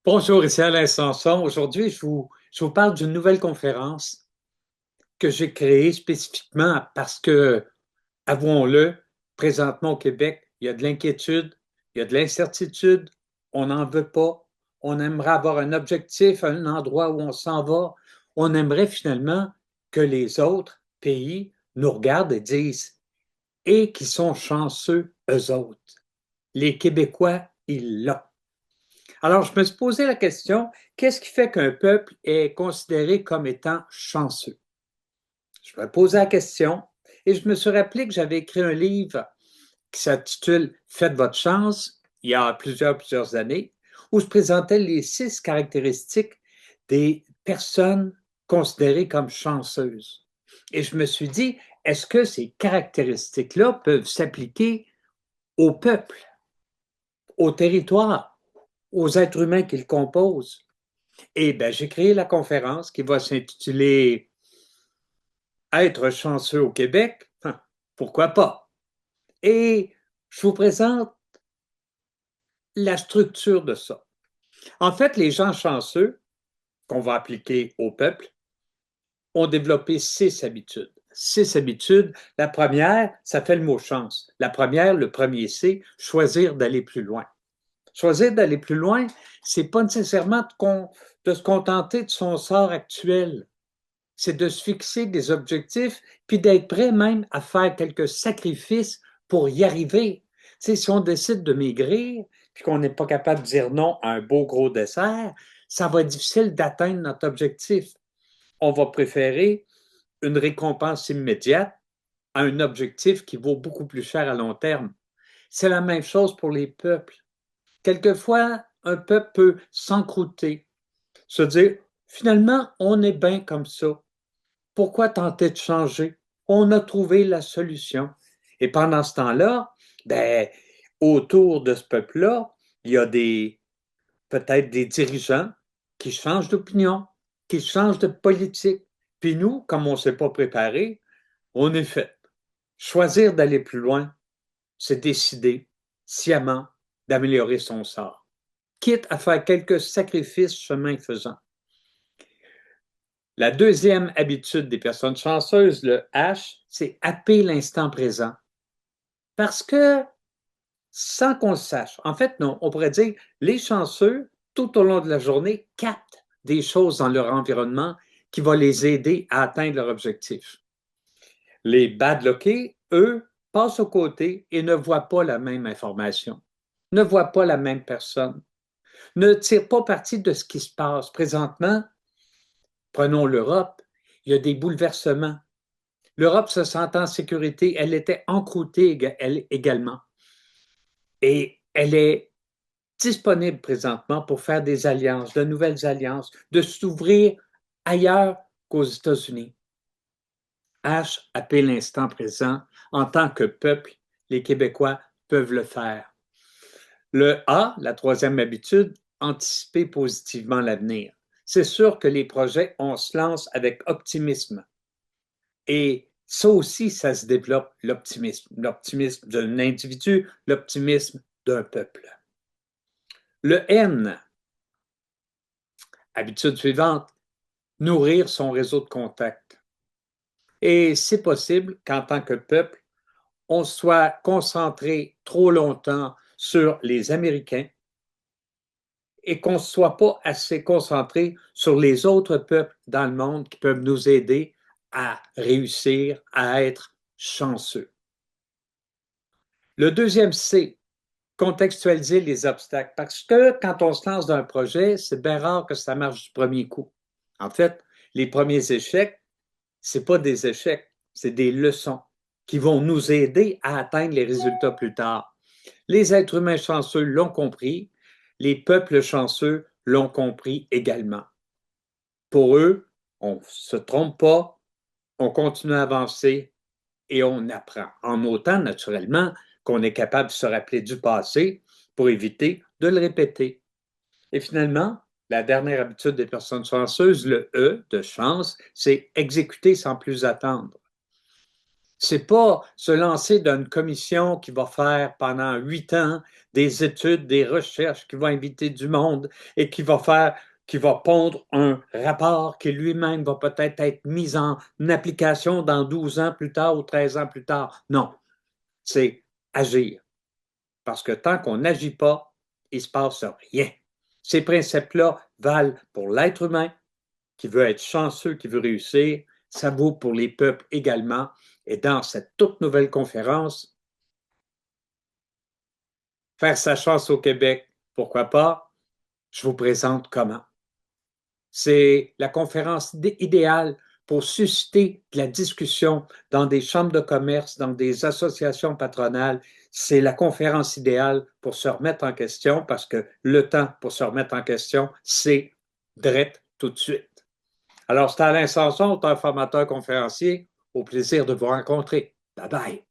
Bonjour, ici Alain Sanson. Aujourd'hui, je vous parle d'une nouvelle conférence que j'ai créée spécifiquement parce que, avouons-le, présentement au Québec, il y a de l'inquiétude, il y a de l'incertitude, on n'en veut pas, on aimerait avoir un objectif, un endroit où on s'en va, on aimerait finalement que les autres pays nous regardent et disent, et qui sont chanceux, eux autres. Les Québécois, ils l'ont. Alors, je me suis posé la question, qu'est-ce qui fait qu'un peuple est considéré comme étant chanceux? Je me posais la question et je me suis rappelé que j'avais écrit un livre qui s'intitule Faites votre chance, il y a plusieurs années, où je présentais les 6 caractéristiques des personnes considérées comme chanceuses. Et je me suis dit, est-ce que ces caractéristiques-là peuvent s'appliquer au peuple, au territoire, aux êtres humains qui le composent? Et ben, j'ai créé la conférence qui va s'intituler Être chanceux au Québec. Pourquoi pas? Et je vous présente la structure de ça. En fait, les gens chanceux, qu'on va appliquer au peuple, ont développé 6 habitudes. 6 habitudes. La première, ça fait le mot chance. La première, le premier C, choisir d'aller plus loin. Choisir d'aller plus loin, c'est pas nécessairement de se contenter de son sort actuel. C'est de se fixer des objectifs, puis d'être prêt même à faire quelques sacrifices pour y arriver. Tu sais, si on décide de maigrir, puis qu'on n'est pas capable de dire non à un beau gros dessert, ça va être difficile d'atteindre notre objectif. On va préférer une récompense immédiate à un objectif qui vaut beaucoup plus cher à long terme. C'est la même chose pour les peuples. Quelquefois, un peuple peut s'encrouter, se dire, finalement, on est bien comme ça. Pourquoi tenter de changer? On a trouvé la solution. Et pendant ce temps-là, ben, autour de ce peuple-là, il y a peut-être des dirigeants qui changent d'opinion, qui changent de politique. Puis nous, comme on ne s'est pas préparé, on est fait. Choisir d'aller plus loin, c'est décider sciemment d'améliorer son sort, quitte à faire quelques sacrifices chemin faisant. La deuxième habitude des personnes chanceuses, le H, c'est happer l'instant présent. Parce que, sans qu'on le sache, en fait, non, on pourrait dire, les chanceux, tout au long de la journée, captent des choses dans leur environnement qui vont les aider à atteindre leur objectif. Les bad luckés, eux, passent aux côtés et ne voient pas la même information, ne voient pas la même personne, ne tirent pas parti de ce qui se passe. Présentement, prenons l'Europe, il y a des bouleversements. L'Europe se sent en sécurité, elle était encroûtée elle également. Et elle est disponible présentement pour faire des alliances, de nouvelles alliances, de s'ouvrir ailleurs qu'aux États-Unis. H appelle l'instant présent. En tant que peuple, les Québécois peuvent le faire. Le A, la troisième habitude, anticiper positivement l'avenir. C'est sûr que les projets, on se lance avec optimisme. Et ça aussi, ça se développe, l'optimisme. L'optimisme d'un individu, l'optimisme d'un peuple. Le N, habitude suivante, nourrir son réseau de contacts. Et c'est possible qu'en tant que peuple, on soit concentré trop longtemps sur les Américains et qu'on ne soit pas assez concentré sur les autres peuples dans le monde qui peuvent nous aider à réussir, à être chanceux. Le deuxième C, contextualiser les obstacles. Parce que quand on se lance dans un projet, c'est bien rare que ça marche du premier coup. En fait, les premiers échecs, ce n'est pas des échecs, c'est des leçons qui vont nous aider à atteindre les résultats plus tard. Les êtres humains chanceux l'ont compris, les peuples chanceux l'ont compris également. Pour eux, on ne se trompe pas, on continue à avancer et on apprend. En autant, naturellement, qu'on est capable de se rappeler du passé pour éviter de le répéter. Et finalement, la dernière habitude des personnes chanceuses, le E de chance, c'est exécuter sans plus attendre. C'est pas se lancer dans une commission qui va faire pendant 8 ans des études, des recherches, qui va inviter du monde et qui va pondre un rapport qui lui-même va peut-être être mis en application dans 12 ans plus tard ou 13 ans plus tard. Non, c'est agir. Parce que tant qu'on n'agit pas, il ne se passe rien. Ces principes-là valent pour l'être humain qui veut être chanceux, qui veut réussir. Ça vaut pour les peuples également. Et dans cette toute nouvelle conférence, faire sa chance au Québec, pourquoi pas? Je vous présente comment. C'est la conférence idéale pour susciter de la discussion dans des chambres de commerce, dans des associations patronales. C'est la conférence idéale pour se remettre en question parce que le temps pour se remettre en question, c'est drette tout de suite. Alors, c'est Alain Sanson, auteur formateur conférencier. Au plaisir de vous rencontrer. Bye bye.